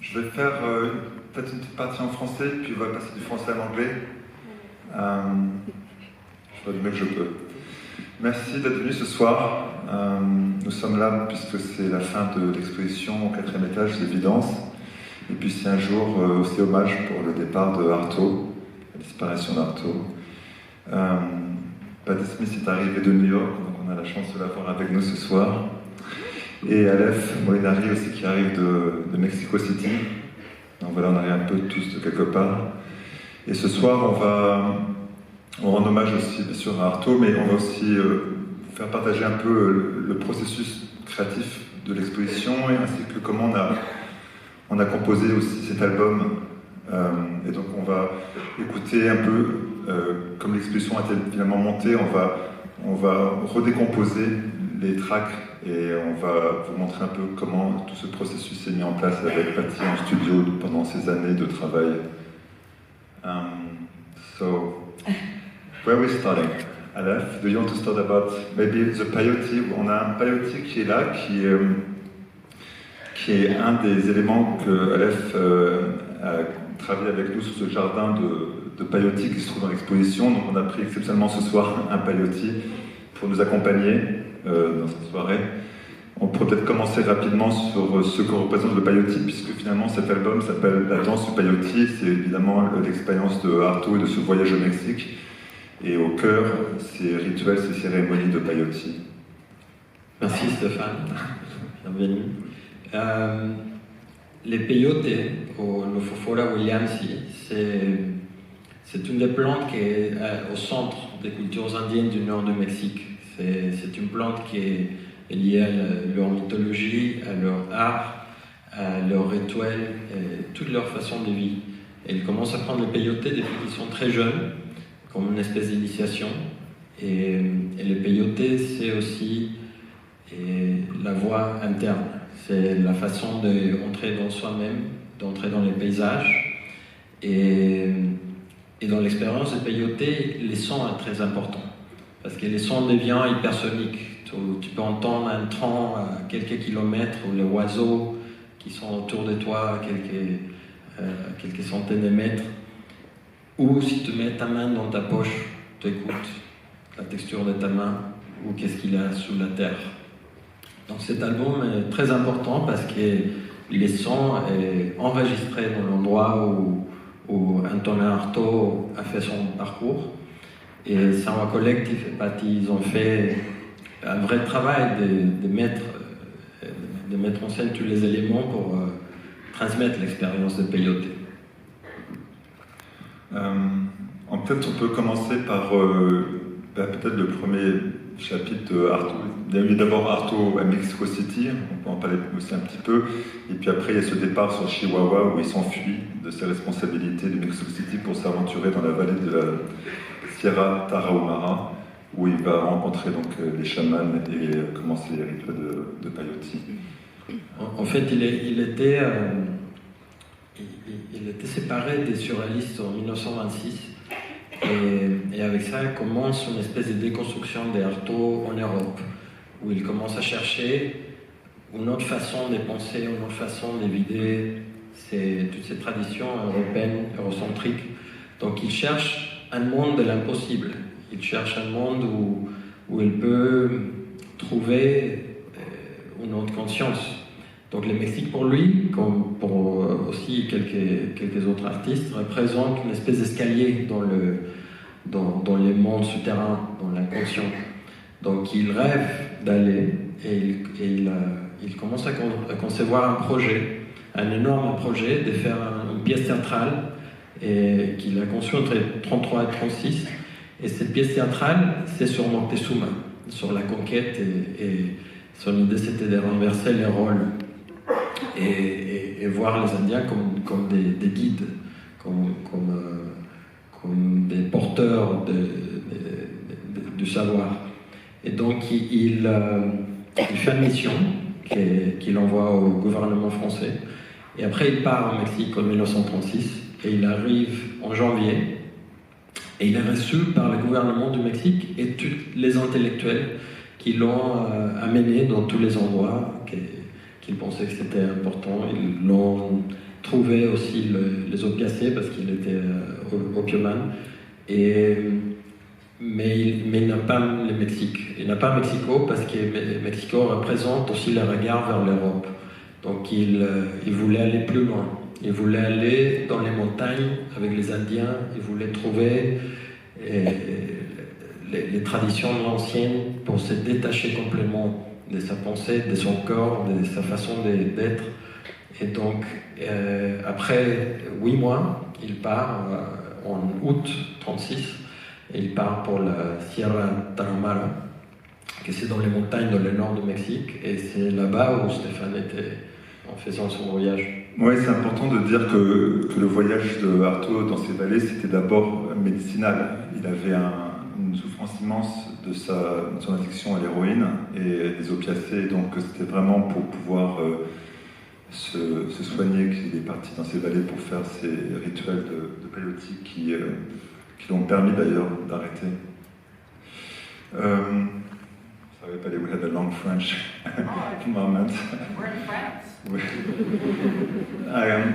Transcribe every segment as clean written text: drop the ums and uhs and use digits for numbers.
Je vais faire peut-être une petite partie en français, puis on va passer du français à l'anglais. Je fais du mieux que je peux. Merci d'être venu ce soir. Nous sommes là puisque c'est la fin de l'exposition au 4e étage d'Évidence. Et puis c'est un jour aussi hommage pour le départ de Artaud, la disparition d'Artaud. Patti Smith est arrivée de New York, donc on a la chance de l'avoir avec nous ce soir. Et Aleph, Molinari aussi qui arrive de Mexico City. Donc voilà, on arrive un peu tous de quelque part. Et ce soir, on rend hommage aussi bien sûr à Artaud, mais on va aussi faire partager un peu le processus créatif de l'exposition et ainsi que comment on a composé aussi cet album. Et donc on va écouter un peu, comme l'exposition a été finalement montée, on va redécomposer les tracks et on va vous montrer un peu comment tout ce processus s'est mis en place avec Patti en studio pendant ces années de travail. So, where are we starting? Aleph, do you want to start about maybe the peyote? On a un peyote qui est là, qui est un des éléments que Aleph a travaillé avec nous sur ce jardin de peyote qui se trouve dans l'exposition. Donc on a pris exceptionnellement ce soir un peyote pour nous accompagner dans cette soirée. On pourrait peut-être commencer rapidement sur ce que représente le peyote, puisque finalement cet album s'appelle La danse du peyote. C'est évidemment l'expérience de Artaud et de ce voyage au Mexique. Et au cœur, ces rituels, ces cérémonies de peyote. Merci Stephan, bienvenue. Les peyotes, ou le Fofora williamsi, c'est une des plantes qui est au centre des cultures indiennes du nord du Mexique. C'est une plante qui est liée à leur mythologie, à leur art, à leurs rituels, toute leur façon de vivre. Et ils commencent à prendre les peyotes depuis qu'ils sont très jeunes, comme une espèce d'initiation. Et les peyotes, c'est aussi la voie interne. C'est la façon d'entrer dans soi-même, d'entrer dans les paysages. Et dans l'expérience des peyotes, les sons sont très importants. Parce que les sons deviennent hypersoniques. Tu peux entendre un train à quelques kilomètres, ou les oiseaux qui sont autour de toi à quelques centaines de mètres. Ou si tu mets ta main dans ta poche, tu écoutes la texture de ta main, ou qu'est-ce qu'il y a sous la terre. Donc cet album est très important parce que les sons sont enregistrés dans l'endroit où Antonin Artaud a fait son parcours. Et Soundwalk Collective et Patti, ils ont fait un vrai travail de mettre en scène tous les éléments pour transmettre l'expérience de peyote. Peut-être on peut commencer par peut-être le premier chapitre de Artaud. Il y a eu d'abord Artaud à Mexico City, on peut en parler aussi un petit peu, et puis après il y a ce départ sur Chihuahua où il s'enfuit de ses responsabilités de Mexico City pour s'aventurer dans la vallée de la Sierra Tarahumara, où il va rencontrer donc les chamans et commencer les rituels de peyote. En fait, il était séparé des surréalistes en 1926. Et avec ça, il commence une espèce de déconstruction d'Artaud en Europe, où il commence à chercher une autre façon de penser, une autre façon de vider toutes ces traditions européennes, eurocentriques. Donc il cherche un monde de l'impossible. Il cherche un monde où il peut trouver une autre conscience. Donc le Mexique pour lui, comme pour aussi quelques autres artistes, représente une espèce d'escalier dans les mondes souterrains, dans l'inconscient. Donc il rêve d'aller et il commence à concevoir un projet, un énorme projet de faire une pièce théâtrale et qu'il a conçue entre 1933 et 1936. Et cette pièce théâtrale, c'est sur Moctezuma, sur la conquête et son idée c'était de renverser les rôles. Et voir les Indiens comme des guides, comme des porteurs du savoir. Et donc il fait une mission qu'il envoie au gouvernement français. Et après il part au Mexique en 1936 et il arrive en janvier. Et il est reçu par le gouvernement du Mexique et tous les intellectuels qui l'ont amené dans tous les endroits qu'ils pensaient que c'était important. Ils l'ont trouvé aussi les opiacés parce qu'il était opiumane. Mais il n'a pas le Mexique. Il n'a pas Mexico parce que Mexico représente aussi le regard vers l'Europe. Donc il voulait aller plus loin. Il voulait aller dans les montagnes avec les Indiens. Il voulait trouver les traditions anciennes pour se détacher complètement de sa pensée, de son corps, de sa façon d'être. Et donc, après 8 mois, il part en août 1936. Et il part pour la Sierra Tarahumara, que c'est dans les montagnes dans le nord du Mexique. Et c'est là-bas où Stephan était en faisant son voyage. Oui, c'est important de dire que le voyage de Artaud dans ces vallées, c'était d'abord médicinal. Il avait une souffrance immense de son addiction à l'héroïne et des opiacés, donc c'était vraiment pour pouvoir se soigner qu'il est parti dans ces vallées pour faire ces rituels de peyote qui l'ont permis d'ailleurs d'arrêter. Sorry, Patti, we had a long French moment. We're in France.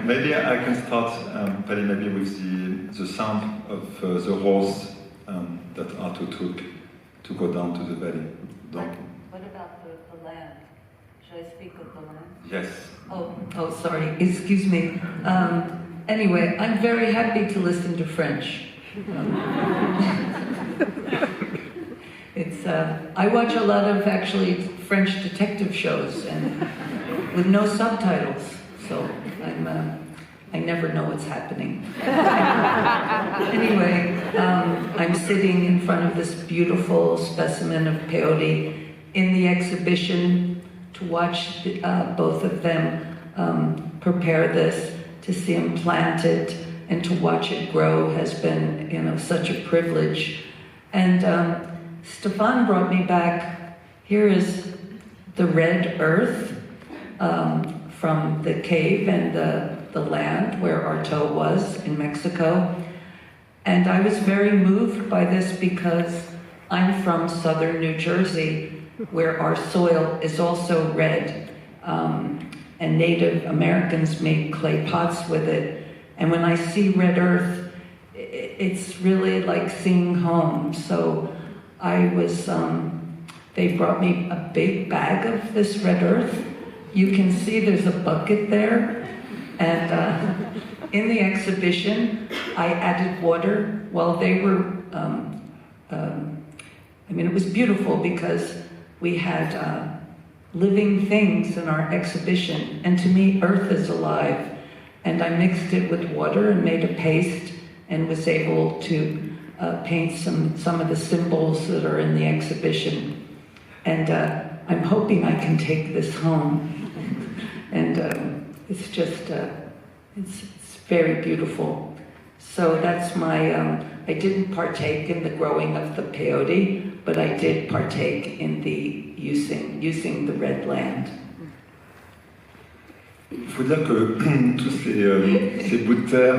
Maybe I can start, Patti, maybe with the sound of the horse that Artaud took to go down to the valley. Donc, What about the land? Should I speak of the land? yes. Oh, sorry. Excuse me. Anyway, I'm very happy to listen to French. I watch a lot of actually French detective shows and with no subtitles, so I never know what's happening. Anyway, I'm sitting in front of this beautiful specimen of peyote in the exhibition to watch both of them prepare this, to see them plant it, and to watch it grow has been, such a privilege. And Stephan brought me back. Here is the red earth from the cave and the land where Artaud was in Mexico. And I was very moved by this because I'm from southern New Jersey, where our soil is also red. And Native Americans made clay pots with it. And when I see red earth, it's really like seeing home. So they brought me a big bag of this red earth. You can see there's a bucket there. And in the exhibition, I added water while they were, it was beautiful because we had living things in our exhibition. And to me, earth is alive. And I mixed it with water and made a paste and was able to paint some of the symbols that are in the exhibition. And I'm hoping I can take this home. And it's just, it's very beautiful. So that's my, I didn't partake in the growing of the peyote, but I did partake in the using the red land. Il faut dire que tous ces bouts de terre,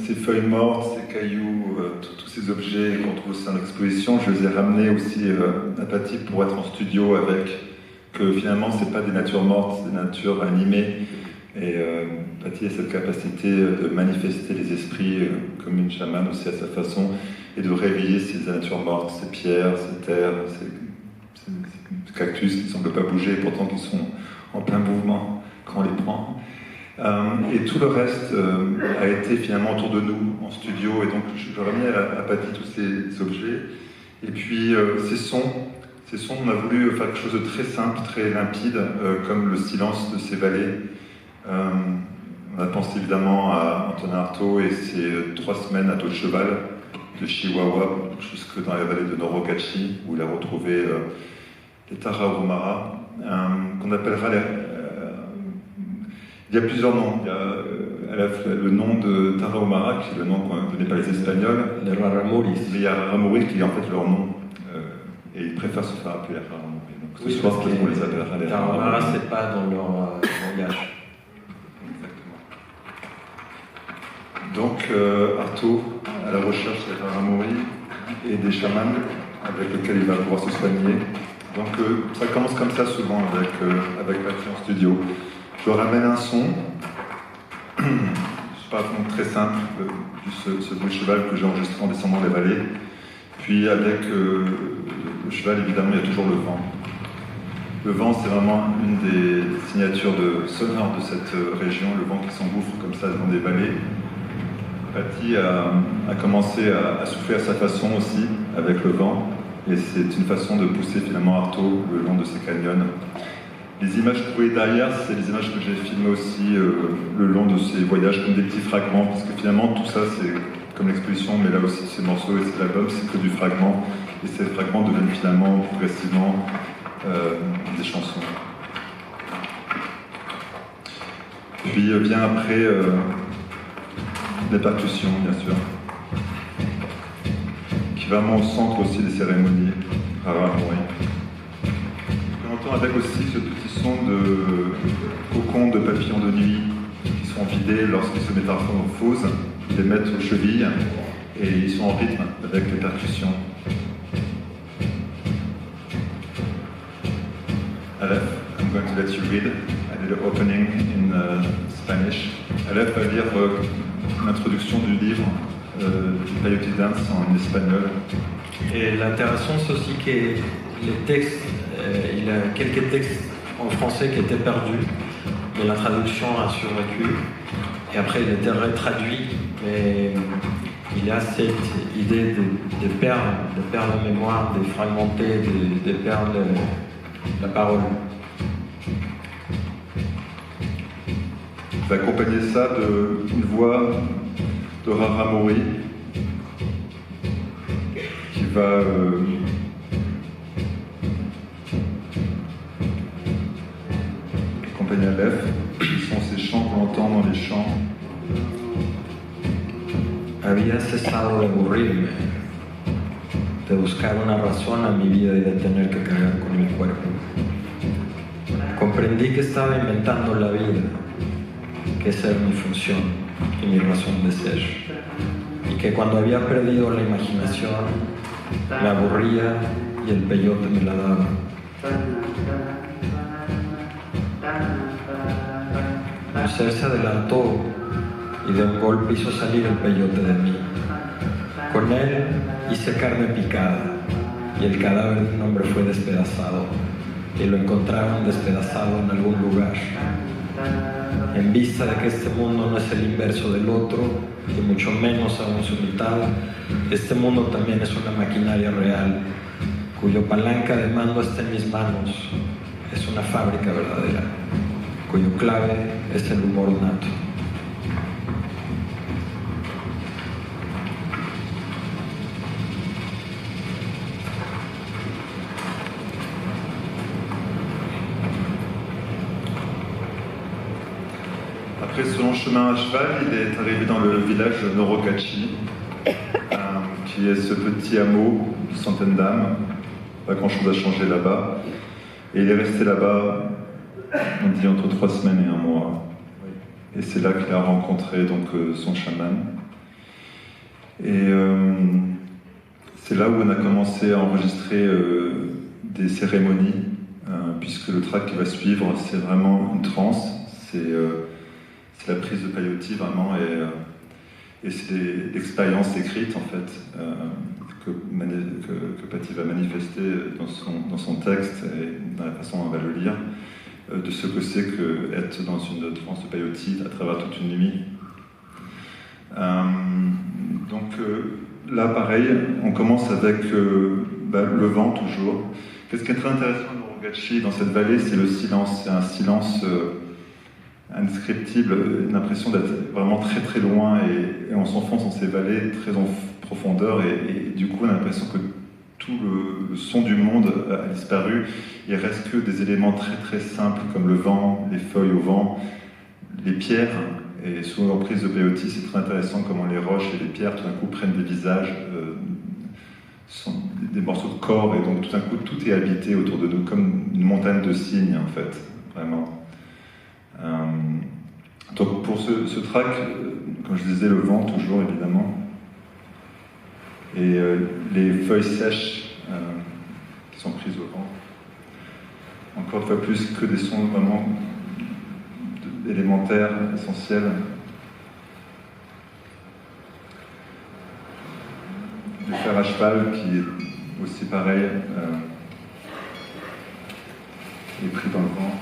ces feuilles mortes, ces cailloux, tous ces objets qu'on trouve aussi dans l'exposition, je les ai ramenés aussi à Patti pour être en studio avec, que finalement c'est pas des natures mortes, c'est des natures animées. Et Patti a cette capacité de manifester les esprits comme une chamane aussi à sa façon, et de réveiller ces natures mortes, ces pierres, ces terres, ces cactus qui ne semblent pas bouger, pourtant qui sont en plein mouvement quand on les prend. Et tout le reste a été finalement autour de nous en studio, et donc je ramenais à Patti tous ces objets. Et puis ces sons, on a voulu faire quelque chose de très simple, très limpide, comme le silence de ces vallées. On a pensé évidemment à Antonin Artaud et ses 3 semaines à dos de cheval, de Chihuahua jusque dans la vallée de Norogachi, où il a retrouvé les Tarahumara, qu'on appellera il y a plusieurs noms. Il y a le nom de Tarahumara, qui est le nom qu'on ne connaît pas les Espagnols. Les Raramuris. Mais il y a Raramuris qui est en fait leur nom. Et ils préfèrent se faire appeler Raramuris. Donc ce soir, on les appellera les Tarahumara, c'est pas dans leur langage. Donc Artaud, à la recherche des Raramuris et des chamans avec lesquels il va pouvoir se soigner, Donc ça commence comme ça souvent avec Patti en studio. Je ramène un son, je sais pas, très simple, juste ce bruit de cheval que j'ai enregistré en descendant les vallées. Puis avec le cheval, évidemment, il y a toujours le vent. Le vent, c'est vraiment une des signatures sonores de cette région, le vent qui s'engouffre comme ça dans des vallées. Patti a commencé à souffler à sa façon aussi, avec le vent, et c'est une façon de pousser finalement Artaud le long de ces canyons. Les images que vous voyez derrière, c'est les images que j'ai filmées aussi le long de ces voyages, comme des petits fragments, parce que finalement tout ça, c'est comme l'exposition, mais là aussi ces morceaux et cet album, c'est que du fragment, et ces fragments deviennent finalement progressivement des chansons. Puis vient après les percussions, bien sûr, qui va vraiment au centre aussi des cérémonies. On entend avec aussi ce petit son de cocon de papillons de nuit qui sont vidés lorsqu'ils se métamorphosent. Ils les mettent aux chevilles et ils sont en rythme avec les percussions. Aleph, I'm going to let you read. I did an opening in Spanish. Aleph va lire l'introduction du livre du Peyote Dance en espagnol. Et l'intéressant, c'est aussi que les textes, il y a quelques textes en français qui étaient perdus, mais la traduction a survécu. Et après, il était retraduit, mais il y a cette idée de perdre la mémoire, de fragmenter, de perdre la parole. Je vais accompagner ça d'une voix de Raramori qui va accompagner Aleph, qui sont ces chants qu'on entend dans les chants. Había cesado de aburrirme, de buscar una razón a mi vida y de tener que cargar con mi cuerpo. Comprendí que estaba inventando la vida, que esa era mi función y mi razón de ser, y que cuando había perdido la imaginación, me aburría y el peyote me la daba. Mi ser se adelantó y de un golpe hizo salir el peyote de mí. Con él hice carne picada y el cadáver de un hombre fue despedazado y lo encontraron despedazado en algún lugar. En vista de que este mundo no es el inverso del otro, y mucho menos aún su mitad, este mundo también es una maquinaria real, cuyo palanca de mando está en mis manos. Es una fábrica verdadera, cuyo clave es el humor nato. Après ce long chemin à cheval, il est arrivé dans le village de Norokachi, qui est ce petit hameau de centaines d'âmes. Pas grand chose à changer là-bas. Et il est resté là-bas, on dit entre 3 semaines et 1 mois. Et c'est là qu'il a rencontré donc son chaman. Et c'est là où on a commencé à enregistrer des cérémonies, puisque le track qui va suivre, c'est vraiment une transe. C'est la prise de peyote vraiment, et c'est l'expérience écrite en fait que Patti va manifester dans son texte et dans la façon dont on va le lire, de ce que c'est qu'être dans une transe de peyote à travers toute une nuit. Donc là pareil, on commence avec le vent toujours. Qu'est-ce qui est très intéressant dans Norokachi, dans cette vallée, c'est le silence. C'est un silence indescriptible, une impression d'être vraiment très très loin, et on s'enfonce dans ces vallées très en profondeur, et du coup on a l'impression que tout le son du monde a disparu. Il reste que des éléments très très simples comme le vent, les feuilles au vent, les pierres, et sous l'emprise de peyote, c'est très intéressant comment les roches et les pierres tout d'un coup prennent des visages, sont des morceaux de corps, et donc tout d'un coup tout est habité autour de nous comme une montagne de signes en fait, vraiment. Donc pour ce track, comme je disais, le vent toujours évidemment, et les feuilles sèches qui sont prises au vent. encore une fois plus que des sons vraiment élémentaires, essentiels. Du fer à cheval qui est aussi pareil, est pris dans le vent.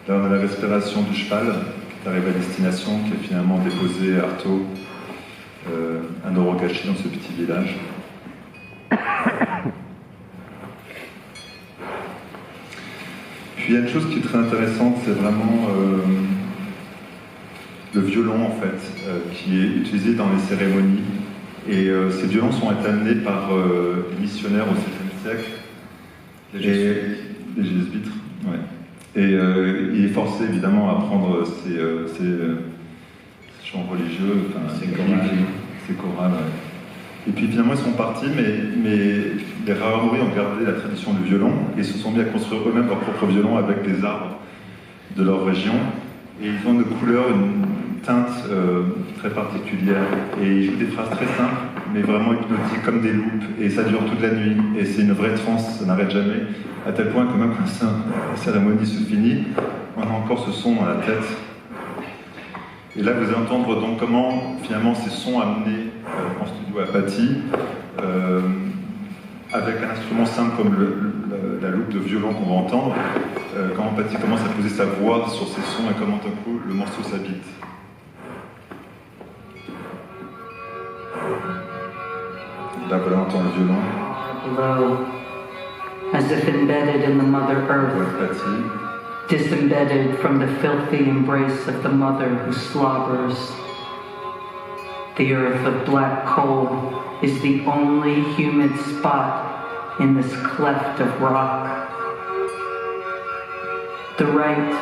Là on a la respiration du cheval qui arrive à destination, qui est finalement déposé à Artaud, un Orogashi dans ce petit village. Puis il y a une chose qui est très intéressante, c'est vraiment le violon en fait, qui est utilisé dans les cérémonies. Et ces violons sont amenés par les missionnaires au XVIIe siècle. Les jésuites, ouais. Et il est forcé évidemment à prendre ces chants religieux, enfin, ces chorales. Ouais. Et puis finalement ils sont partis, mais les Rahamuri ont gardé la tradition du violon et se sont mis à construire eux-mêmes leur propre violon avec les arbres de leur région. Et ils ont une couleur, une teinte très particulière. Et ils jouent des phrases très simples, mais vraiment hypnotiques, comme des loupes. Et ça dure toute la nuit. Et c'est une vraie transe, ça n'arrête jamais. À tel point que même quand la cérémonie se finit, on a encore ce son dans la tête. Et là, vous allez entendre donc comment finalement ces sons amenés en studio à Patti, avec un instrument simple comme la loupe de violon qu'on va entendre, comment Patti commence à poser sa voix sur ces sons et comment d'un coup le morceau s'habite. Là, voilà, on entend le violon. Below, as if embedded in the Mother Earth, Patti. disembedded from the filthy embrace of the mother who slobbers. The earth of black coal is the only humid spot in this cleft of rock. The right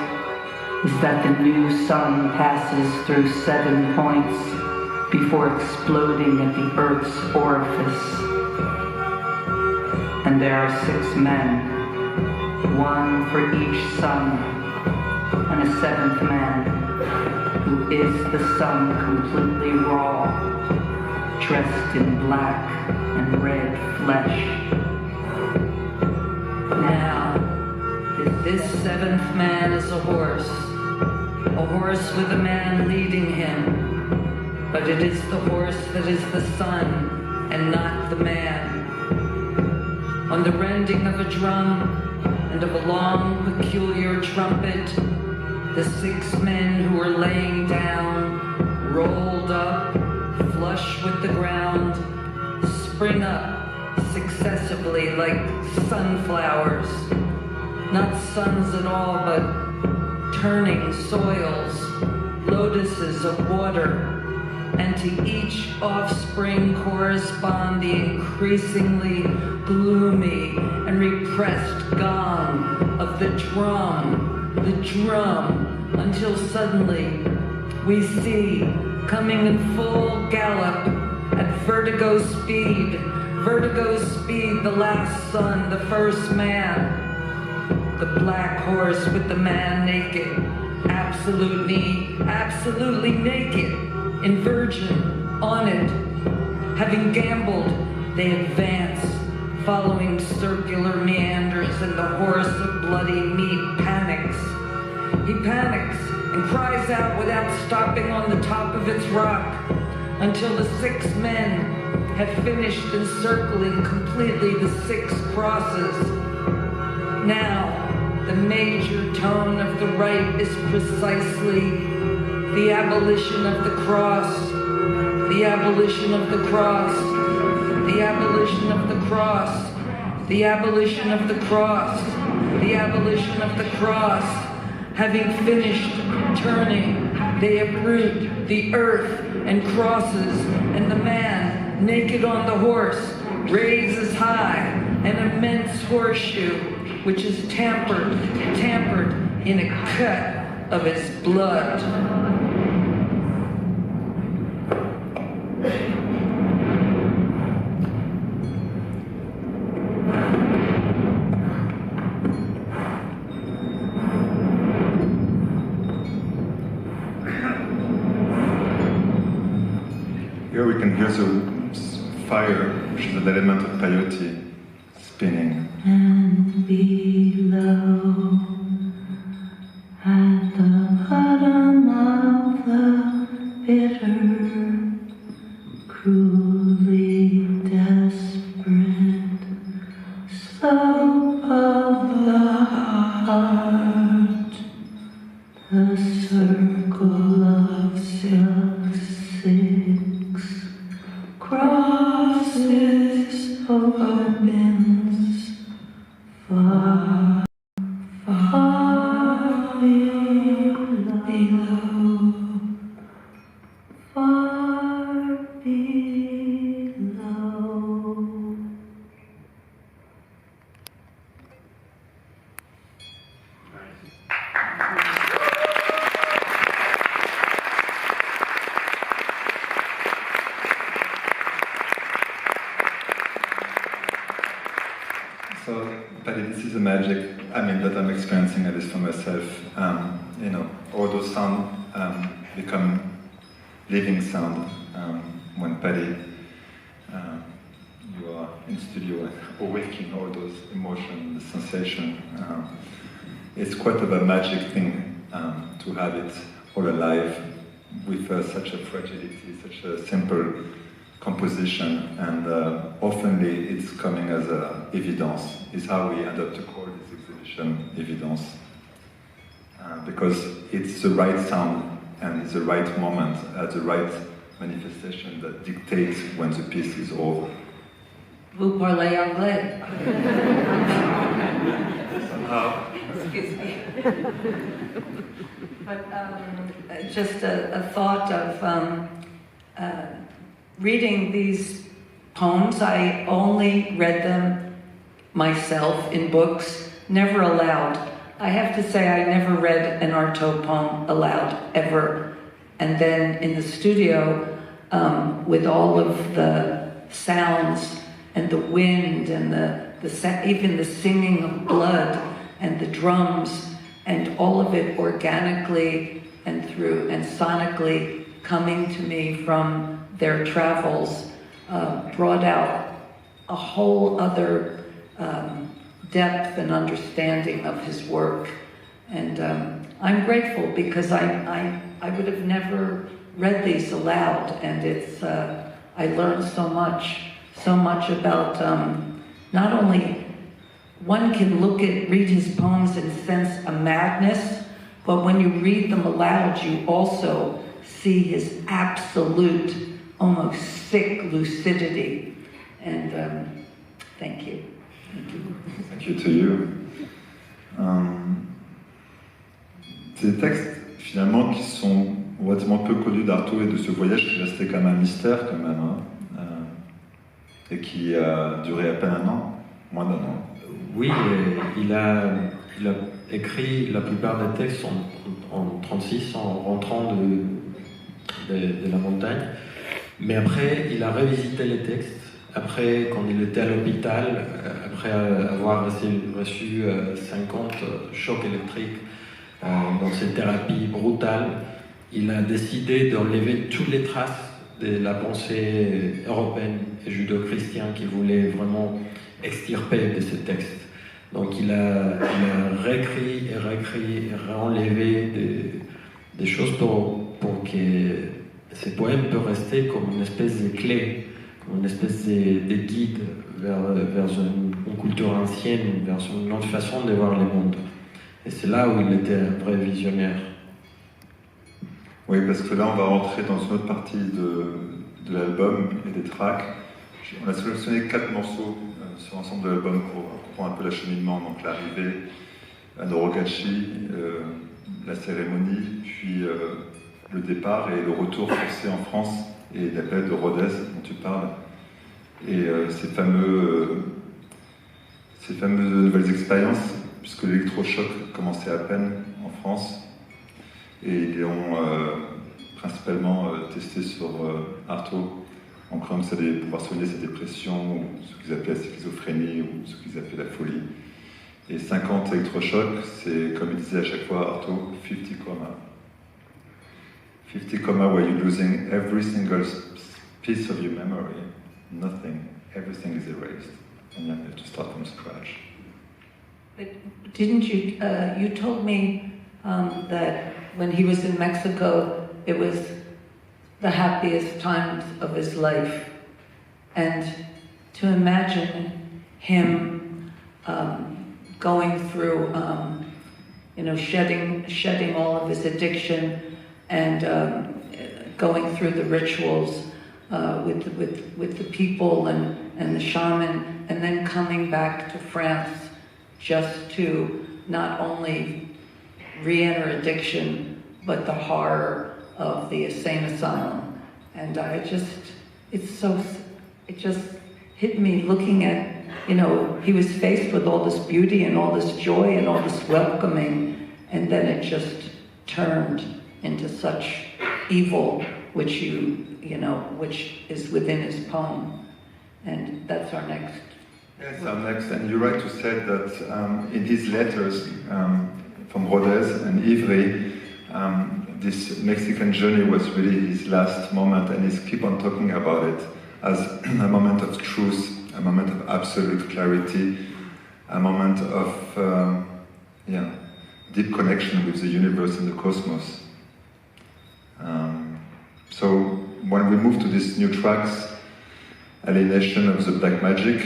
is that the new sun passes through 7 points before exploding at the earth's orifice. And there are 6 men, one for each sun, and a 7th man, who is the sun completely raw, dressed in black and red flesh. Now, this 7th man is a horse with a man leading him. But it is the horse that is the sun, and not the man. On the rending of a drum and of a long, peculiar trumpet, the 6 men who are laying down, rolled up, flush with the ground, spring up successively like sunflowers. Not suns at all, but turning soils, lotuses of water. And to each offspring correspond the increasingly gloomy and repressed gong of the drum, until suddenly we see, coming in full gallop, at vertigo speed, the last son, the first man, the black horse with the man naked, absolutely naked, in virgin, on it. Having gambled, they advance, following circular meanders, and the horse of bloody meat panics. He panics and cries out without stopping on the top of its rock, until the 6 men have finished encircling completely the 6 crosses. Now, the major tone of the rite is precisely the abolition of the cross, the abolition of the cross, the abolition of the cross, the abolition of the cross, the abolition of the cross. Having finished turning, they uproot the earth and crosses, and the man, naked on the horse, raises high an immense horseshoe, which is tampered in a cut of his blood. Here we can hear the fire, which is an element of peyote, spinning. below, at the bottom of the bitter, cruelly desperate slope of the heart, the circle of silk six crosses opens far, far below, far below. So, Patti, this is the magic, that I'm experiencing, at least for myself. All those sounds become living sound when Patti, you are in studio awaking all those emotions, the sensation. It's quite of a magic thing to have it all alive with such a fragility, such a simple composition, and oftenly it's coming as evidence. Is how we end up to call this exhibition evidence, because it's the right sound and it's the right moment at the right manifestation that dictates when the piece is over. Vous parlez anglais? Somehow. Excuse me. But just a thought of reading these poems. I only read them myself in books, never aloud. I have to say I never read an Artaud poem aloud, ever. And then in the studio, with all of the sounds and the wind and even the singing of blood and the drums and all of it organically and sonically coming to me from their travels, brought out a whole other depth and understanding of his work. And I'm grateful because I would have never read these aloud, and it's I learned so much about not only one can read his poems and sense a madness, but when you read them aloud, you also see his absolute, almost sick lucidity. And thank you. Thank you to you. C'est des textes finalement qui sont relativement peu connus d'Artaud et de ce voyage qui restait comme un mystère quand même, et qui a duré à peine un an, moins d'un an. Oui, il a écrit la plupart des textes en 1936 en rentrant de la montagne, mais après il a revisité les textes. Après, quand il était à l'hôpital, après avoir reçu 50 chocs électriques dans cette thérapie brutale, il a décidé d'enlever toutes les traces de la pensée européenne et judo-chrétienne qu'il voulait vraiment extirper de ces textes. Donc il a réécrit et réenlevé des choses pour que ces poèmes peuvent rester comme une espèce de clé, une espèce de guide vers une culture ancienne, vers une autre façon de voir le monde. Et c'est là où il était un vrai visionnaire. Oui, parce que là, on va rentrer dans une autre partie de l'album et des tracks. On a sélectionné 4 morceaux sur l'ensemble de l'album pour comprendre un peu l'acheminement. Donc l'arrivée à Norogachi, la cérémonie, puis le départ et le retour forcé en France, et l'appel de Rodez dont tu parles, et ces fameuses nouvelles expériences, puisque l'électrochoc commençait à peine en France, et ils l'ont principalement testé sur Artaud, en croyant que ça allait pouvoir soigner sa dépression, ou ce qu'ils appelaient la schizophrénie, ou ce qu'ils appelaient la folie. Et 50 électrochocs, c'est, comme il disait à chaque fois Artaud, 50 coma. 50 coma where you're losing every single piece of your memory, nothing, everything is erased, and you have to start from scratch. But didn't you, you told me that when he was in Mexico, it was the happiest times of his life. And to imagine him going through, you know, shedding all of his addiction and going through the rituals with the people and the shaman, and then coming back to France just to not only re-enter addiction, but the horror of the insane asylum. And it just hit me looking at, you know, he was faced with all this beauty and all this joy and all this welcoming, and then it just turned into such evil, which which is within his poem. And that's our next. Yes, our next, and you're right to say that in his letters from Rodez and Ivry, this Mexican journey was really his last moment, and he's keep on talking about it as a moment of truth, a moment of absolute clarity, a moment of deep connection with the universe and the cosmos. So when we move to these new tracks, Alienation of the Black Magic,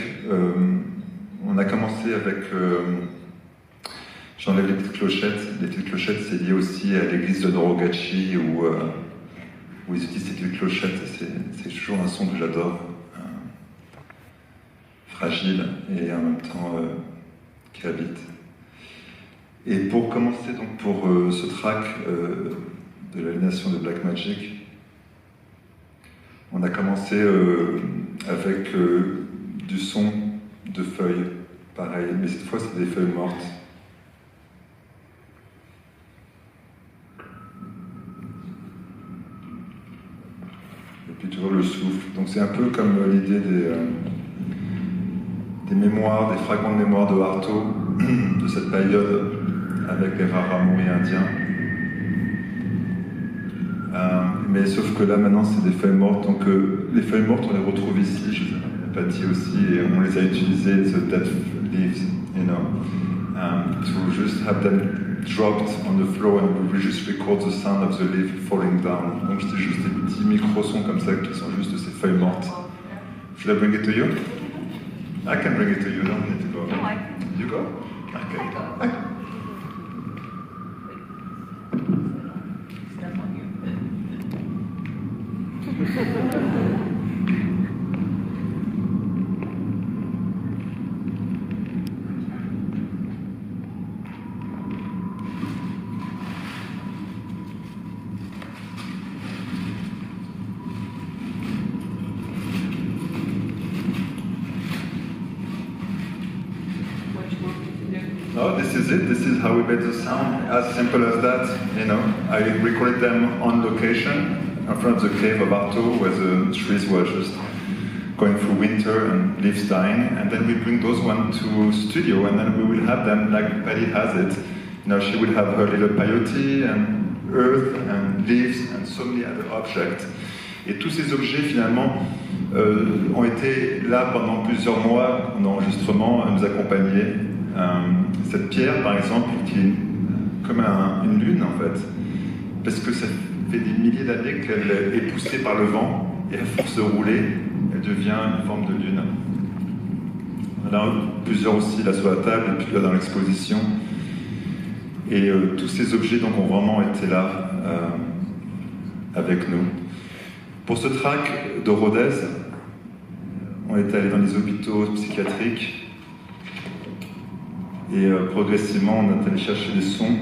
on a commencé avec j'enlève les petites clochettes. Les petites clochettes, c'est lié aussi à l'église de Dorogachi où ils utilisent ces petites clochettes. C'est toujours un son que j'adore, fragile et en même temps qui habite. Et pour commencer donc pour ce track de l'aliénation de Black Magic, on a commencé avec du son de feuilles, pareil, mais cette fois c'est des feuilles mortes. Et puis toujours le souffle. Donc c'est un peu comme l'idée des mémoires, des fragments de mémoire de Artaud, de cette période avec les rares amoureux indiens. Mais sauf que là maintenant c'est des feuilles mortes, donc les feuilles mortes on les retrouve ici, je sais pas, Patti aussi, et on les a utilisées, the dead leaves, you know, to just have them dropped on the floor and we just record the sound of the leaf falling down. Donc c'était juste des petits micro-sons comme ça qui sont juste de ces feuilles mortes. Should I bring it to you? I can bring it to you, don't need to go. No, You go? Okay. No, this is it. This is how we made the sound. As simple as that, you know. I recorded them on location in front of the cave of Artaud, where the trees were just going through winter and leaves dying. And then we bring those ones to studio, and then we will have them like Patti has it. You know, she will have her little peyote and earth and leaves and so many other objects. Et tous ces objets finalement ont été là pendant plusieurs mois en enregistrement, à nous accompagner. Cette pierre, par exemple, qui est comme une lune, en fait, parce que ça fait des milliers d'années qu'elle est poussée par le vent, et à force de rouler, elle devient une forme de lune. On en a plusieurs aussi là sur la table, et puis là dans l'exposition. Et tous ces objets donc, ont vraiment été là avec nous. Pour ce track de Rodez, on est allé dans les hôpitaux psychiatriques, et progressivement, on est allé chercher des sons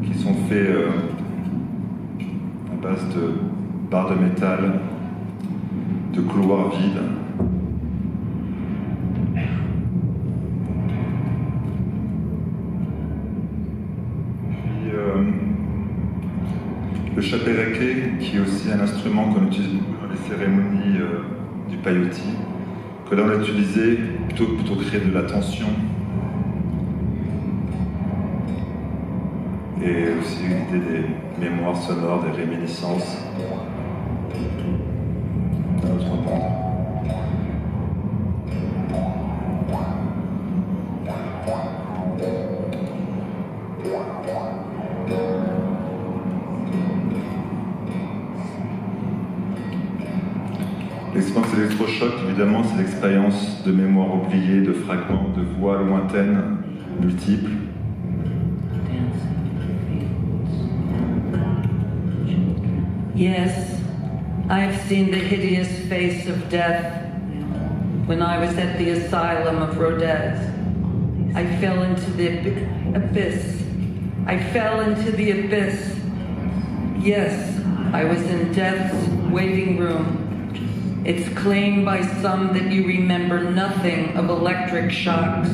qui sont faits à base de barres de métal, de couloirs vides. Puis le chapereke, qui est aussi un instrument qu'on utilise beaucoup dans les cérémonies du peyote, que là on l'a utilisé plutôt créer de la tension et aussi l'idée des mémoires sonores, des réminiscences d'un autre monde. ces électrochocs, évidemment, c'est l'expérience de mémoire oubliée, de fragments, de voix lointaines, multiples. Yes, I've seen the hideous face of death. When I was at the asylum of Rodez, I fell into the abyss. I fell into the abyss. Yes, I was in death's waiting room. It's claimed by some that you remember nothing of electric shocks,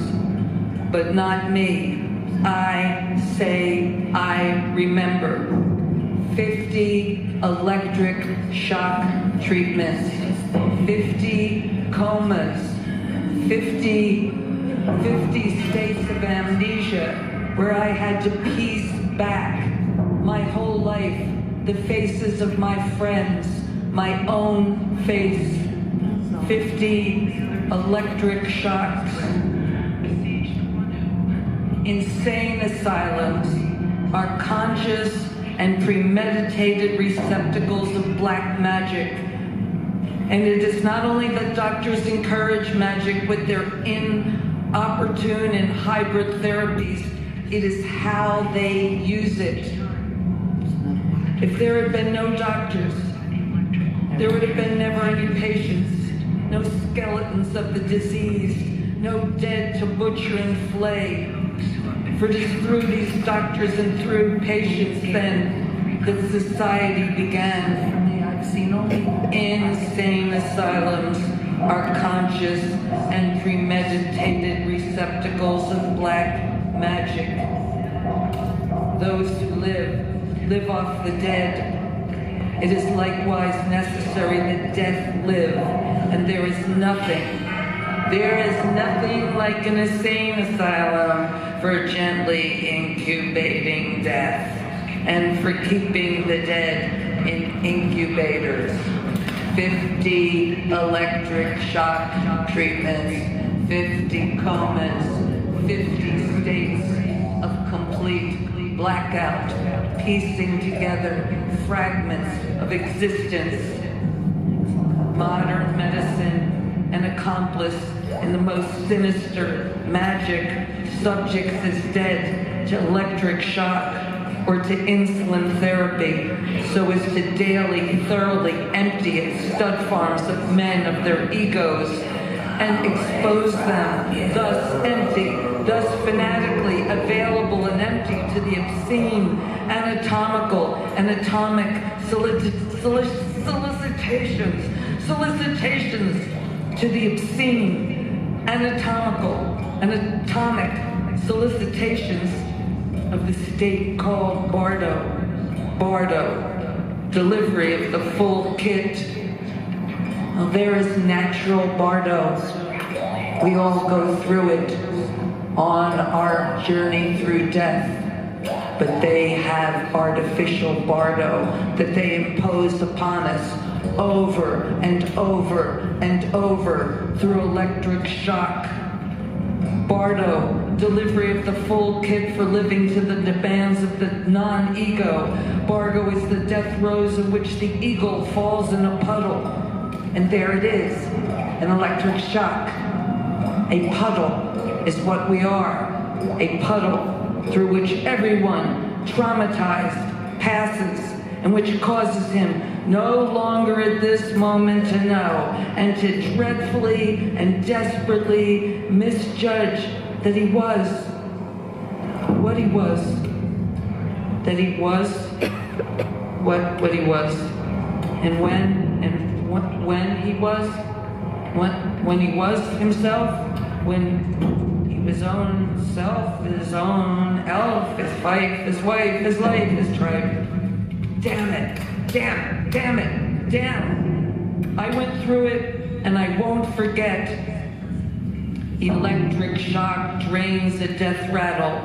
but not me. I say I remember 50 electric shock treatments, 50 comas, 50 states of amnesia where I had to piece back my whole life, the faces of my friends, my own face, 50 electric shocks. Insane asylums are conscious and premeditated receptacles of black magic. And it is not only that doctors encourage magic with their inopportune and hybrid therapies, it is how they use it. If there had been no doctors, there would have been never any patients, no skeletons of the diseased, no dead to butcher and flay. For it is through these doctors and through patients then that society began. I've seen only insane asylums are conscious and premeditated receptacles of black magic. Those who live off the dead. It is likewise necessary that death live, and there is nothing like an insane asylum for gently incubating death and for keeping the dead in incubators. 50 electric shock treatments, 50 comas, 50 states of complete blackout, piecing together fragments of existence. Modern medicine, an accomplice in the most sinister magic, subjects is dead to electric shock or to insulin therapy, so as to daily, thoroughly empty its stud farms of men of their egos and expose them, thus empty, thus fanatically available and empty to the obscene, anatomical, and atomic solicitations to the obscene, anatomical, and atomic solicitations of the state called Bardo, delivery of the full kit. Well, there is natural Bardo. We all go through it on our journey through death, but they have artificial Bardo that they impose upon us over and over and over through electric shock. Bardo, delivery of the full kit for living to the demands of the non-ego. Bardo is the death rose in which the eagle falls in a puddle. And there it is, an electric shock. A puddle is what we are. A puddle through which everyone traumatized passes, and which causes him no longer at this moment to know, and to dreadfully and desperately misjudge that he was what he was, that he was what he was, and when he was himself, when he was his own self, his own elf, his wife, his life, his tribe. Damn it. I went through it, and I won't forget. Electric shock drains a death rattle.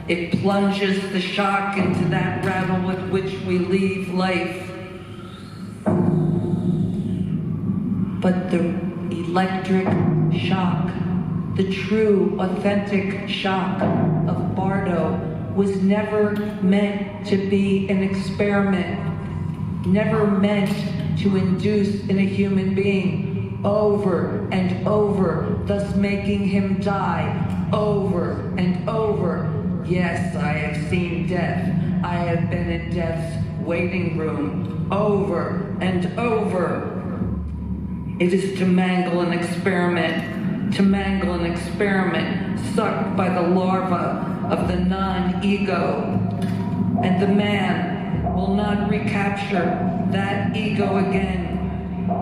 It plunges the shock into that rattle with which we leave life. But the electric shock, the true, authentic shock of Bardo, was never meant to be an experiment, never meant to induce in a human being over and over, thus making him die over and over. Yes, I have seen death. I have been in death's waiting room over and over. It is to mangle an experiment, sucked by the larva of the non-ego. And the man will not recapture that ego again.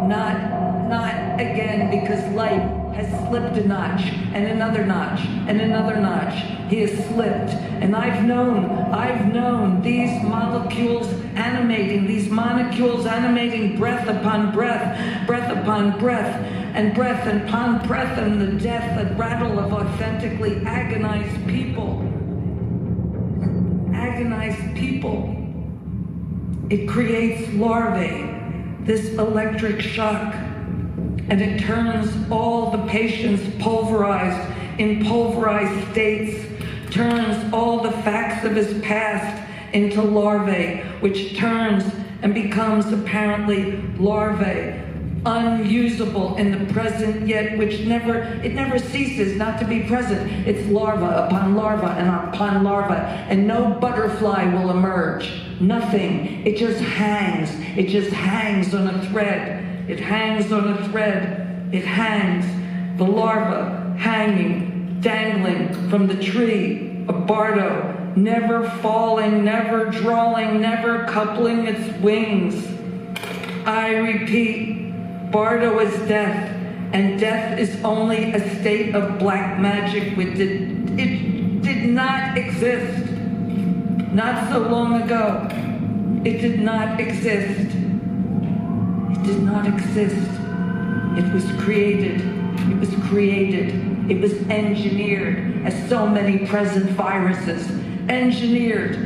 Not again, because life has slipped a notch, and another notch, and another notch. He has slipped, and I've known these molecules animating, breath upon breath, breath upon breath, and breath upon breath, and the death and rattle of authentically agonized people. Agonized people. It creates larvae, this electric shock, and it turns all the patients pulverized in pulverized states, turns all the facts of his past into larvae, which turns and becomes apparently larvae, unusable in the present, yet which never ceases not to be present. It's larva upon larva and upon larva, and no butterfly will emerge. Nothing. It just hangs. It just hangs on a thread. It hangs on a thread. It hangs. The larva hanging, dangling from the tree of Bardo, never falling, never drawing, never coupling its wings. I repeat, Bardo is death, and death is only a state of black magic which it did not exist. Not so long ago. It did not exist. It did not exist. It was created. It was created. It was engineered, as so many present viruses. Engineered.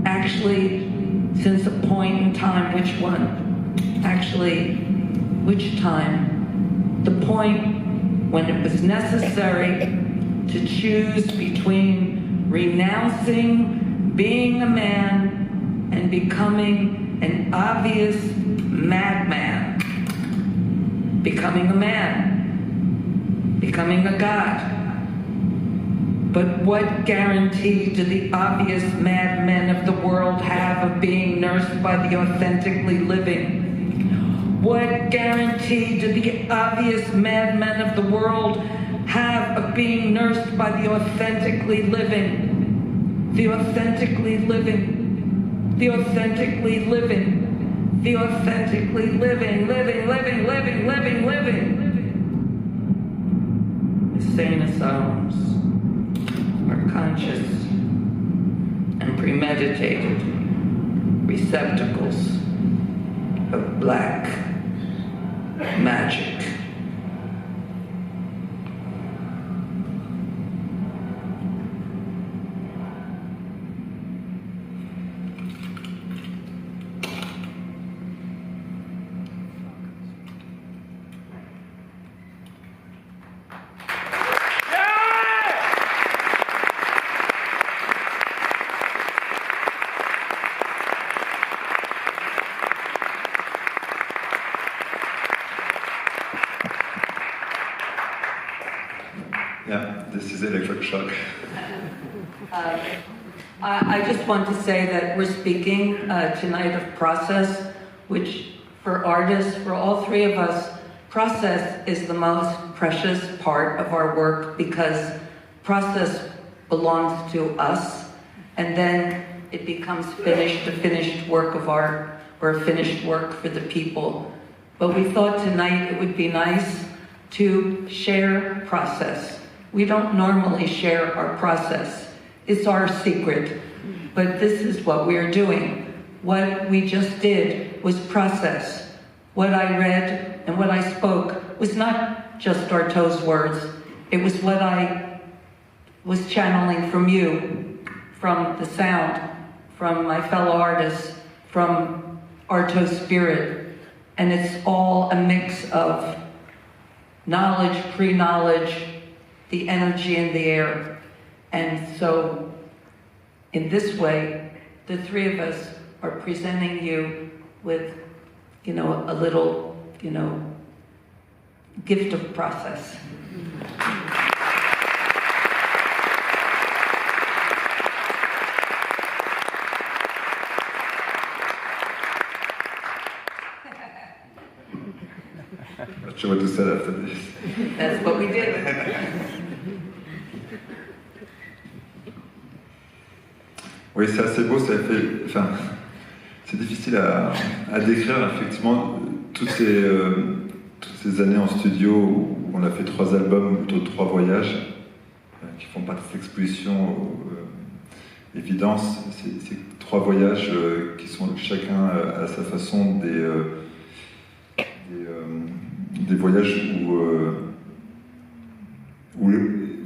Actually, since a point in time, which one? Actually, which time? The point when it was necessary to choose between renouncing being a man and becoming an obvious madman. Becoming a man. Becoming a god. But what guarantee do the obvious madmen of the world have of being nursed by the authentically living? What guarantee do the obvious madmen of the world have of being nursed by the authentically living? The authentically living. The authentically living. The authentically living. Insane asylums are conscious and premeditated receptacles of black magic. Yeah, this is electric shock. I just want to say that we're speaking tonight of process, which for artists, for all three of us, process is the most precious part of our work, because process belongs to us, and then it becomes finished, a finished work of art, or a finished work for the people. But we thought tonight it would be nice to share process. We don't normally share our process. It's our secret. But this is what we're doing. What we just did was process. What I read and what I spoke was not just Artaud's words. It was what I was channeling from you, from the sound, from my fellow artists, from Artaud's spirit. And it's all a mix of knowledge, pre-knowledge, the energy in the air. And so, in this way, the three of us are presenting you with, a little, gift of process. Not sure what to say after this. That's what we did. Oui, c'est assez beau, ça fait. Enfin, c'est difficile à décrire effectivement toutes ces années en studio où on a fait 3 albums, ou plutôt 3 voyages, qui font partie de cette exposition. Évidence, c'est 3 voyages qui sont chacun à sa façon des voyages où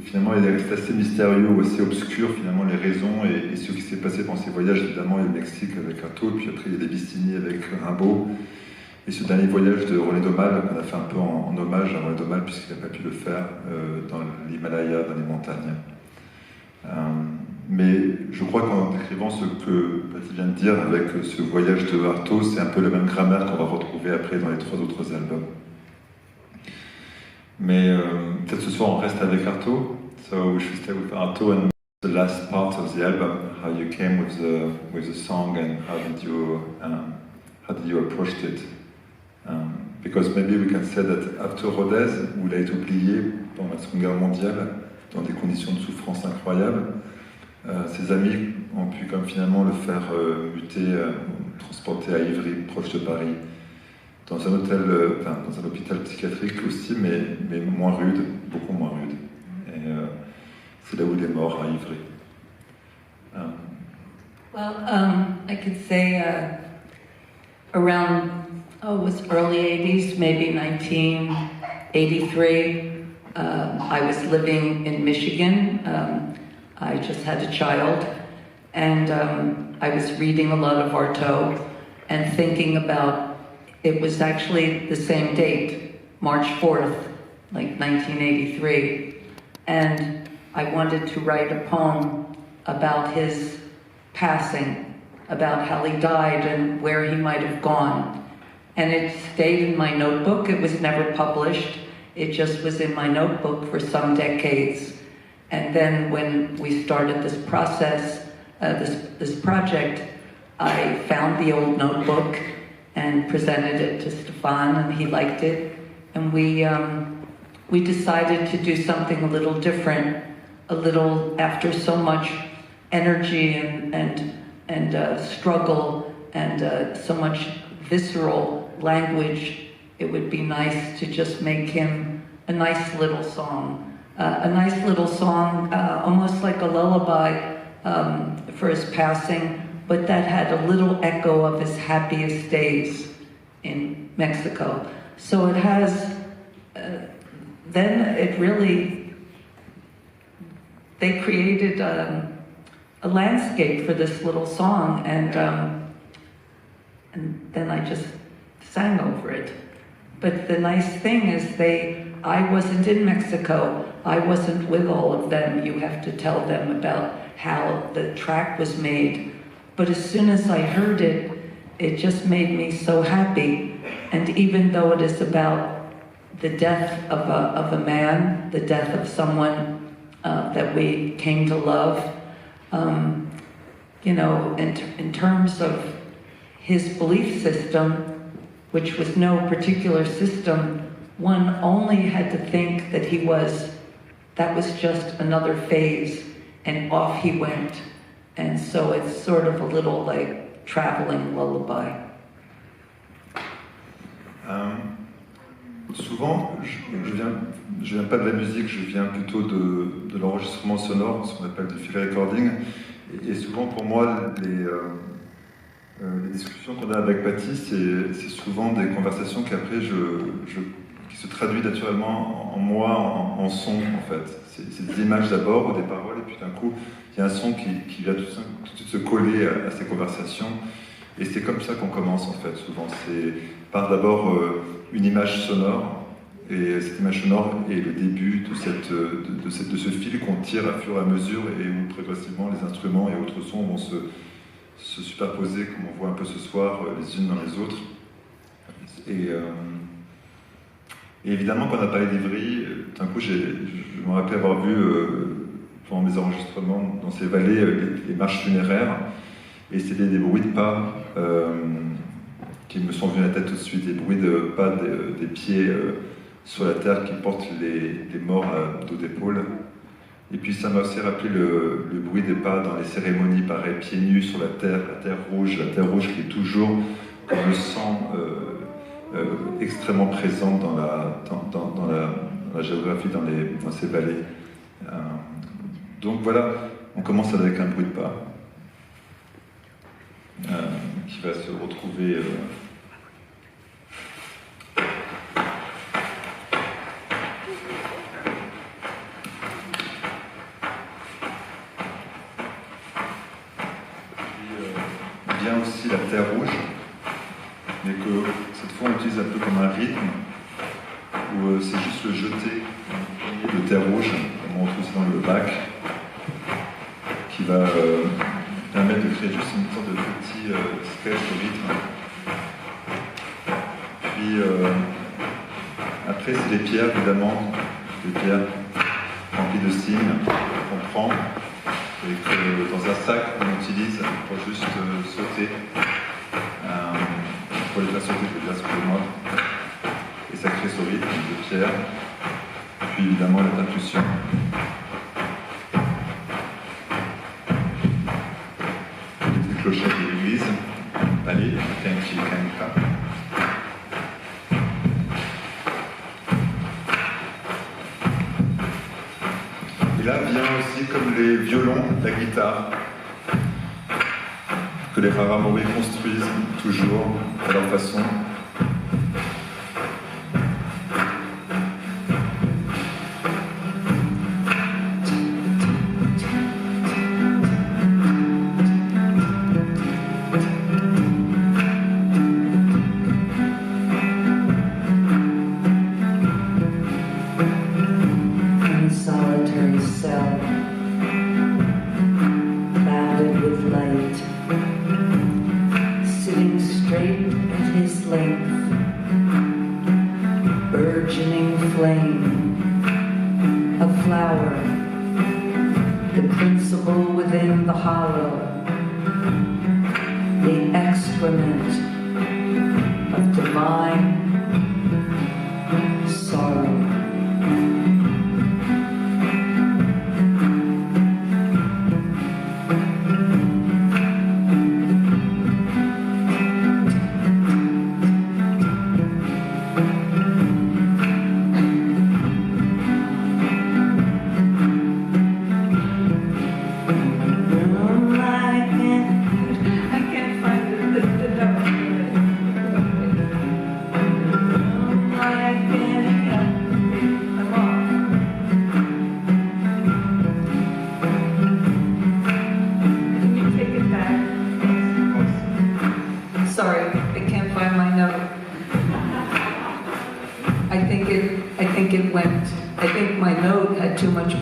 finalement il est assez mystérieux ou assez obscur finalement les raisons et ce qui s'est passé pendant ces voyages. Évidemment il y a le Mexique avec Artaud, puis après il y a l'Abyssinie avec Rimbaud, et ce dernier voyage de René Daumal qu'on a fait un peu en hommage à René Daumal puisqu'il n'a pas pu le faire dans l'Himalaya, dans les montagnes. Mais je crois qu'en décrivant ce que Patti vient de dire avec ce voyage de Artaud, c'est un peu la même grammaire qu'on va retrouver après dans les 3 autres albums. Mais peut-être ce soir on reste avec Artaud. So we should stay with Artaud and the last part of the album, how you came with the song and how did you approach it. Because maybe we can say that after Rodez, où il a été oublié pendant la Seconde Guerre mondiale, dans des conditions de souffrance incroyables, ses amis ont pu comme finalement le faire muter, transporter à Ivry, proche de Paris, dans un hôtel, dans un hôpital psychiatrique aussi, mais moins rude, beaucoup moins rude. Et c'est là où il est mort, à Ivry. I could say around, it was early 80s, maybe 1983. I was living in Michigan. I just had a child, and I was reading a lot of Artaud and thinking about, it was actually the same date, March 4th, like 1983, and I wanted to write a poem about his passing, about how he died and where he might have gone. And it stayed in my notebook. It was never published. It just was in my notebook for some decades. And then when we started this process, this project, I found the old notebook and presented it to Stephan, and he liked it. And we decided to do something a little different, a little, after so much energy and struggle and so much visceral language, it would be nice to just make him a nice little song. Almost like a lullaby for his passing, but that had a little echo of his happiest days in Mexico. So it has, then it really, they created a landscape for this little song, and then I just sang over it. But the nice thing is I wasn't in Mexico. I wasn't with all of them. You have to tell them about how the track was made. But as soon as I heard it, it just made me so happy. And even though it is about the death of a man, the death of someone that we came to love, you know, in terms of his belief system, which was no particular system, one only had to think that that was just another phase, and off he went. And so it's sort of a little like traveling lullaby. Souvent, je viens pas de la musique, je viens plutôt de l'enregistrement sonore, ce qu'on appelle du field recording. Et souvent pour moi, les discussions qu'on a avec Patti, c'est souvent des conversations qu'après qui se traduisent naturellement en moi, en son en fait. C'est des images d'abord, ou des paroles, et puis d'un coup, il y a un son qui vient tout de suite se coller à ces conversations. Et c'est comme ça qu'on commence en fait, souvent. C'est par d'abord une image sonore, et cette image sonore est le début de ce fil qu'on tire à fur et à mesure, et où progressivement les instruments et autres sons vont se superposer, comme on voit un peu ce soir, les unes dans les autres. Et Et évidemment, quand on a parlé d'Ivry, d'un coup, je me rappelle avoir vu, pendant mes enregistrements dans ces vallées, les marches funéraires, et c'était des bruits de pas qui me sont venus à la tête tout de suite, des bruits de pas des pieds sur la terre qui portent les morts à dos d'épaule. Et puis ça m'a aussi rappelé le bruit des pas dans les cérémonies, pareil, pieds nus sur la terre rouge qui est toujours, comme le sang, extrêmement présente dans la géographie, dans ces vallées. Donc voilà, on commence avec un bruit de pas qui va se retrouver vient aussi la terre rouge, mais que cette fois on utilise un peu comme un rythme, où c'est juste le jeté de terre rouge, comme on retrouve ça dans le bac, qui va permettre de créer juste une sorte de petit sketch de rythme. Puis après c'est les pierres évidemment, des pierres remplies de signes qu'on prend et que dans un sac on utilise pour juste sauter, pour les faire sauter de glace pour moi. Et ça crée ce rythme de pierre. Puis évidemment la percussion. Les clochettes de l'église. Allez, kanchi, kanka. Et là vient aussi, comme les violons, la guitare, que les Raramori construisent toujours à leur façon.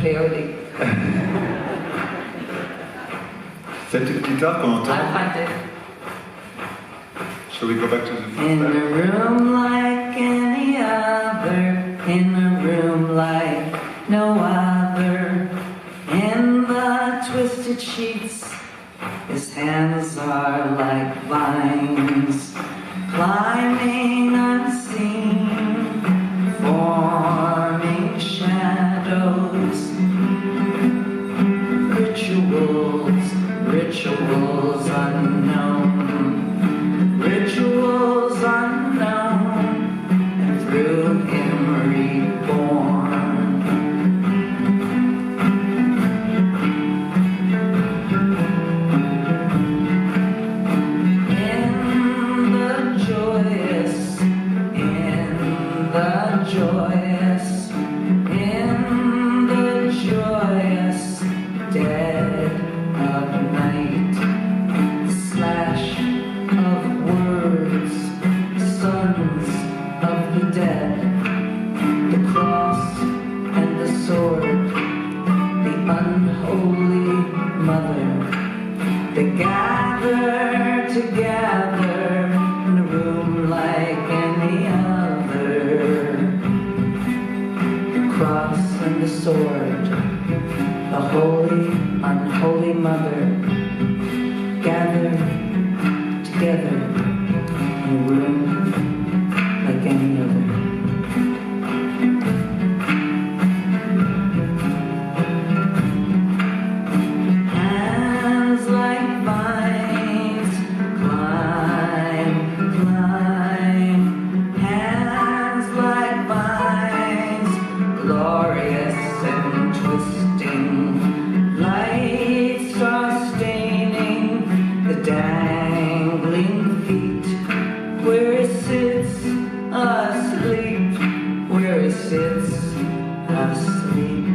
Peyote. Cette petite guitare qu'on entend. I find it. Shall we go back to the first In a room like any other, in a room like no other, in the twisted sheets, his hands are like vines, climbing unseen, forming shadows. Rituals unknown, rituals unknown, and through him reborn. In the joyous, in the joyous, in the joyous dead of night, slash of words, sons of the dead, the cross and the sword, the unholy mother, they gather together in a room like any other. holy, unholy mother gather together in a room like any other. Hands like vines, climb, climb. Hands like vines, glorious and twisting. Lights are staining the dangling feet where it sits asleep, where it sits asleep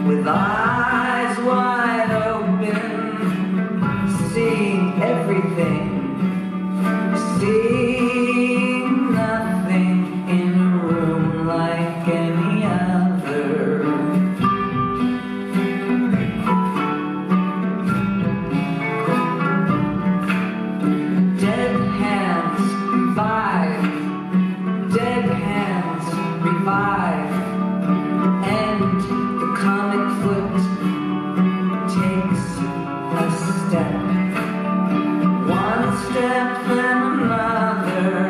with eyes wide open, seeing everything, seeing nothing in a room like any other. Dead hands revive, dead hands revive, and the comic foot takes a step. One step then another,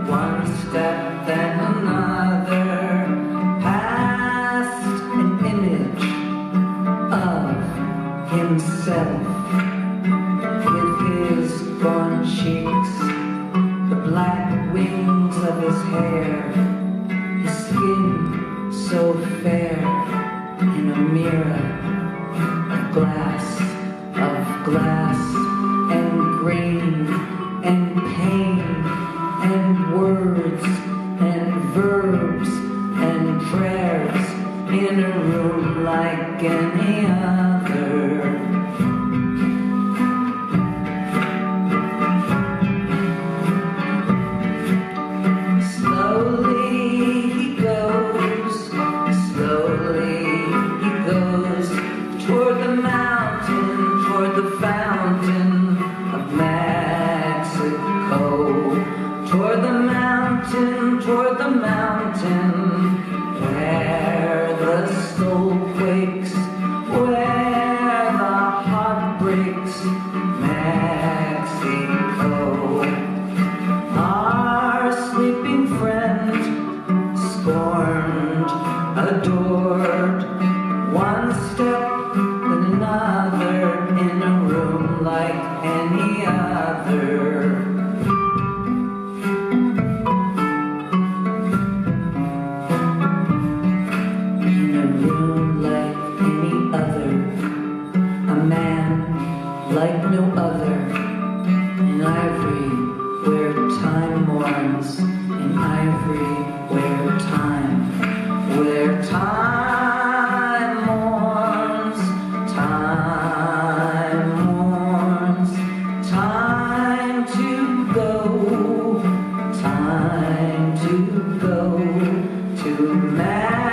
one step then another, past an image of himself with his gaunt cheeks, the black wings of his hair, his skin so fair in a mirror of glass, and grain, and pain, and words, and verbs, and prayers in a room like any other. Slowly he goes toward the mountain, toward the fountain of Mexico. Toward the mountain, where the soul quakes, where the heart breaks, Mexico. Our sleeping friend, scorned, adored, one step then another in a room like any other. In a room like any other, a man like no other, in ivory where time mourns, in ivory where time mourns, time mourns, time to go to Mexico,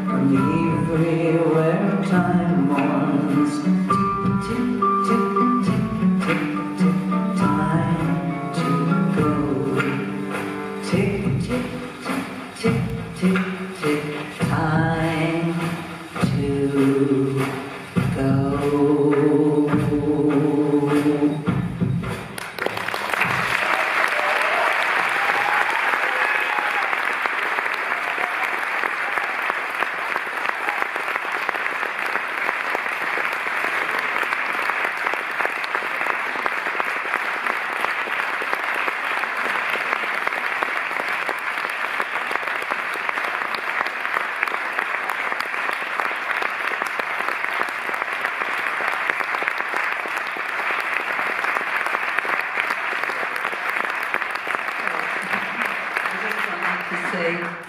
from Ivry where time mourns, tick, tick, tick, tick, tick, time to go, tick, tick, tick, tick, tick, time to go.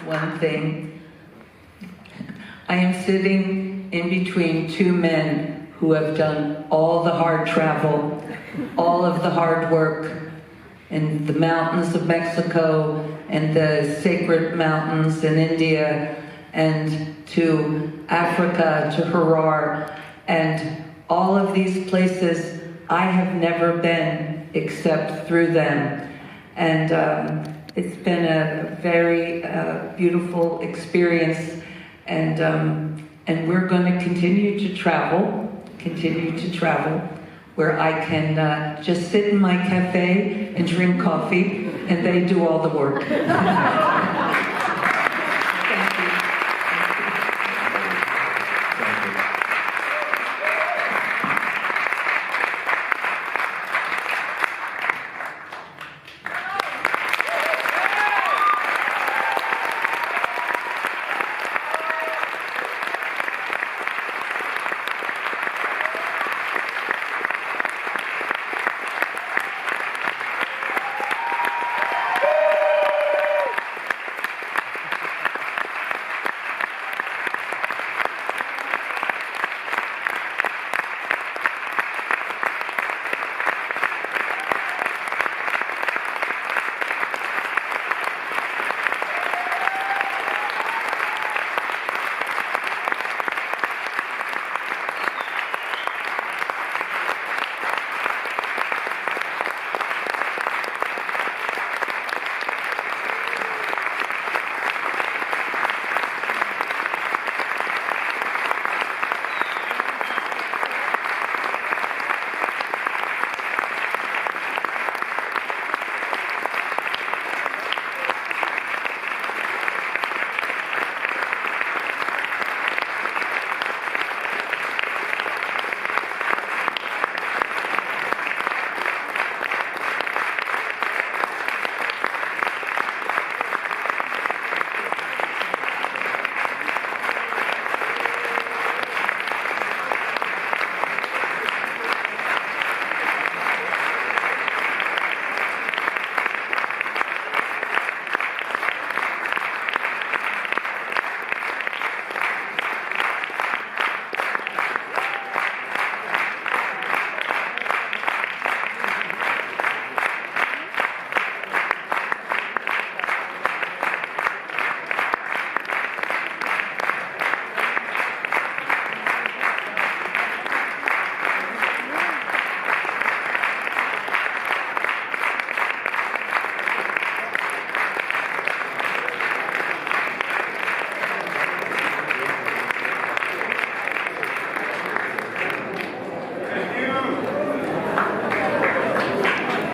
One thing. I am sitting in between two men who have done all the hard travel, all of the hard work in the mountains of Mexico and the sacred mountains in India and to Africa, to Harar, and all of these places I have never been except through them. And it's been a very beautiful experience, And we're going to continue to travel, where I can just sit in my cafe and drink coffee, and they do all the work.